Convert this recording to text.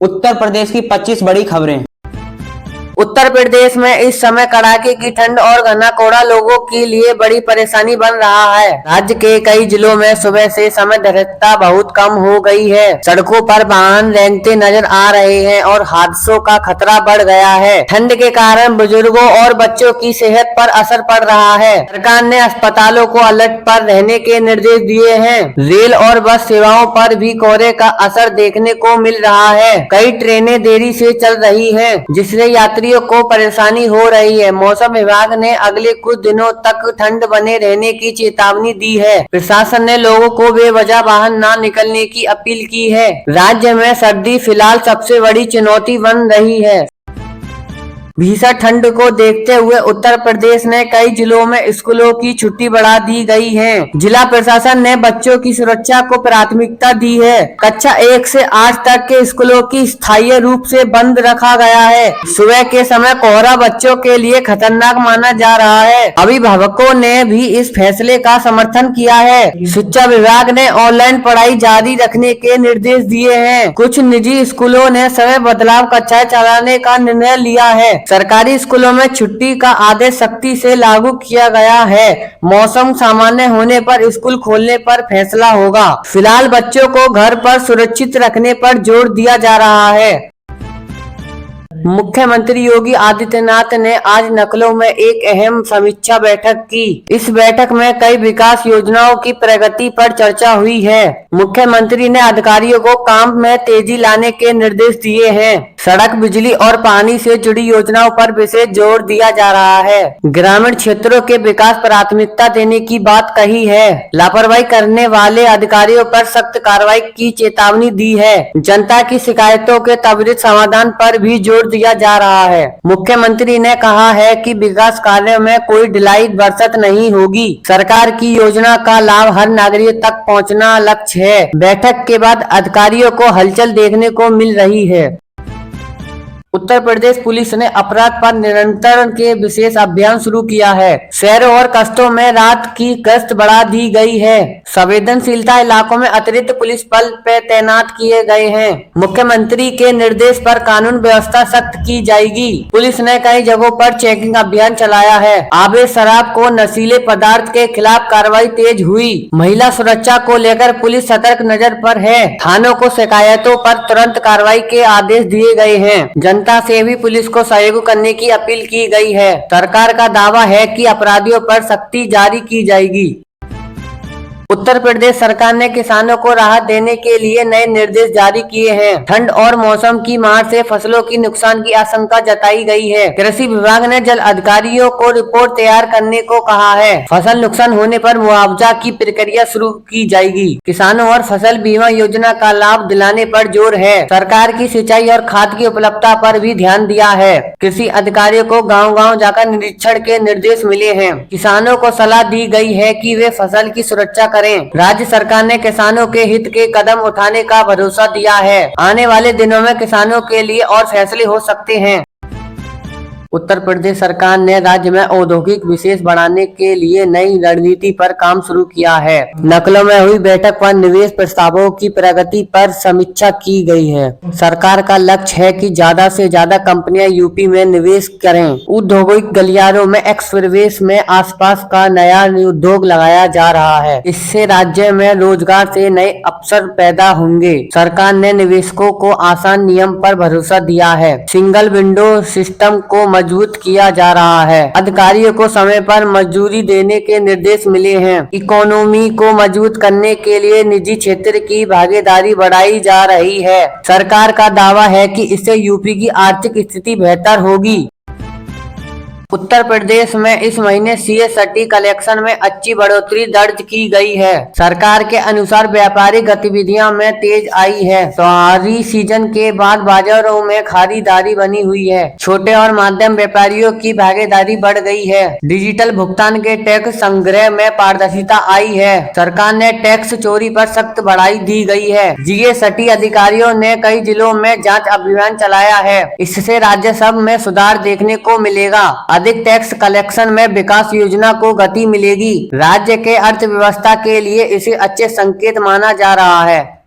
उत्तर प्रदेश की 25 बड़ी खबरें। उत्तर प्रदेश में इस समय कड़ाके की ठंड और घना कोहरा लोगों के लिए बड़ी परेशानी बन रहा है। राज्य के कई जिलों में सुबह से समय दृढ़ता बहुत कम हो गई है। सड़कों पर वाहन रेंगते नजर आ रहे हैं और हादसों का खतरा बढ़ गया है। ठंड के कारण बुजुर्गों और बच्चों की सेहत पर असर पड़ रहा है। सरकार ने अस्पतालों को अलर्ट पर रहने के निर्देश दिए हैं। रेल और बस सेवाओं पर भी कोहरे का असर देखने को मिल रहा है। कई ट्रेनें देरी से चल रही हैं, जिससे यात्रियों को परेशानी हो रही है। मौसम विभाग ने अगले कुछ दिनों तक ठंड बने रहने की चेतावनी दी है। प्रशासन ने लोगों को बेवजह बाहर न निकलने की अपील की है। राज्य में सर्दी फिलहाल सबसे बड़ी चुनौती बन रही है। भीषण ठंड को देखते हुए उत्तर प्रदेश ने कई जिलों में स्कूलों की छुट्टी बढ़ा दी गई है। जिला प्रशासन ने बच्चों की सुरक्षा को प्राथमिकता दी है। कक्षा 1 से 8 तक के स्कूलों की स्थायी रूप से बंद रखा गया है। सुबह के समय कोहरा बच्चों के लिए खतरनाक माना जा रहा है। अभिभावकों ने भी इस फैसले का समर्थन किया है। शिक्षा विभाग ने ऑनलाइन पढ़ाई जारी रखने के निर्देश दिए हैं। कुछ निजी स्कूलों ने समय बदलाव कक्षाएं चलाने का निर्णय लिया है। सरकारी स्कूलों में छुट्टी का आदेश सख्ती से लागू किया गया है। मौसम सामान्य होने पर स्कूल खोलने पर फैसला होगा। फिलहाल बच्चों को घर पर सुरक्षित रखने पर जोर दिया जा रहा है। मुख्यमंत्री योगी आदित्यनाथ ने आज लखनऊ में एक अहम समीक्षा बैठक की। इस बैठक में कई विकास योजनाओं की प्रगति पर चर्चा हुई है। मुख्यमंत्री ने अधिकारियों को काम में तेजी लाने के निर्देश दिए हैं। सड़क, बिजली और पानी से जुड़ी योजनाओं पर विशेष जोर दिया जा रहा है। ग्रामीण क्षेत्रों के विकास प्राथमिकता देने की बात कही है। लापरवाही करने वाले अधिकारियों पर सख्त कार्रवाई की चेतावनी दी है। जनता की शिकायतों के त्वरित समाधान पर भी जोर दिया जा रहा है। मुख्यमंत्री ने कहा है कि विकास कार्यों में कोई ढिलाई बरसत नहीं होगी। सरकार की योजना का लाभ हर नागरिक तक पहुंचना लक्ष्य है। बैठक के बाद अधिकारियों को हलचल देखने को मिल रही है। उत्तर प्रदेश पुलिस ने अपराध पर नियंत्रण के विशेष अभियान शुरू किया है। शहरों और कस्बों में रात की गश्त बढ़ा दी गई है। संवेदनशीलता इलाकों में अतिरिक्त पुलिस बल पे तैनात किए गए हैं। मुख्यमंत्री के निर्देश पर कानून व्यवस्था सख्त की जाएगी। पुलिस ने कई जगहों पर चेकिंग अभियान चलाया है। अवैध शराब को नशीले पदार्थ के खिलाफ कार्रवाई तेज हुई। महिला सुरक्षा को लेकर पुलिस सतर्क नजर पर है। थानों को शिकायतों पर तुरंत कार्रवाई के आदेश दिए गए हैं। जनता से भी पुलिस को सहयोग करने की अपील की गई है। सरकार का दावा है कि अपराधियों पर सख्ती जारी की जाएगी। उत्तर प्रदेश सरकार ने किसानों को राहत देने के लिए नए निर्देश जारी किए हैं। ठंड और मौसम की मार से फसलों की नुकसान की आशंका जताई गई है। कृषि विभाग ने जल अधिकारियों को रिपोर्ट तैयार करने को कहा है। फसल नुकसान होने पर मुआवजा की प्रक्रिया शुरू की जाएगी। किसानों और फसल बीमा योजना का लाभ दिलाने पर जोर है। सरकार की सिंचाई और खाद की उपलब्धता पर भी ध्यान दिया है। कृषि अधिकारियों को गाँव-गाँव जाकर निरीक्षण के निर्देश मिले हैं। किसानों को सलाह दी गई है कि वे फसल की सुरक्षा करें। राज्य सरकार ने किसानों के हित के कदम उठाने का भरोसा दिया है। आने वाले दिनों में किसानों के लिए और फैसले हो सकते हैं। उत्तर प्रदेश सरकार ने राज्य में औद्योगिक विशेष बढ़ाने के लिए नई रणनीति पर काम शुरू किया है। लखनऊ में हुई बैठक पर निवेश प्रस्तावों की प्रगति पर समीक्षा की गई है। सरकार का लक्ष्य है कि ज्यादा से ज्यादा कंपनियां यूपी में निवेश करें। औद्योगिक गलियारों में एक्सप्रेसवेज में आसपास का नया उद्योग लगाया जा रहा है। इससे राज्य में रोजगार से नए अवसर पैदा होंगे। सरकार ने निवेशकों को आसान नियम पर भरोसा दिया है। सिंगल विंडो सिस्टम को मजबूत किया जा रहा है। अधिकारियों को समय पर मजदूरी देने के निर्देश मिले हैं। इकोनॉमी को मजबूत करने के लिए निजी क्षेत्र की भागीदारी बढ़ाई जा रही है। सरकार का दावा है कि इससे यूपी की आर्थिक स्थिति बेहतर होगी। उत्तर प्रदेश में इस महीने जीएसटी कलेक्शन में अच्छी बढ़ोतरी दर्ज की गई है। सरकार के अनुसार व्यापारिक गतिविधियों में तेज आई है। त्योहारी सीजन के बाद बाजारों में खरीदारी बनी हुई है। छोटे और मध्यम व्यापारियों की भागीदारी बढ़ गई है। डिजिटल भुगतान के टैक्स संग्रह में पारदर्शिता आई है। सरकार ने टैक्स चोरी पर सख्त बढ़ाई दी गई है। जीएसटी अधिकारियों ने कई जिलों में जांच अभियान चलाया है। इससे राजस्व में सुधार देखने को मिलेगा। अधिक टैक्स कलेक्शन में विकास योजना को गति मिलेगी। राज्य के अर्थव्यवस्था के लिए इसे अच्छे संकेत माना जा रहा है।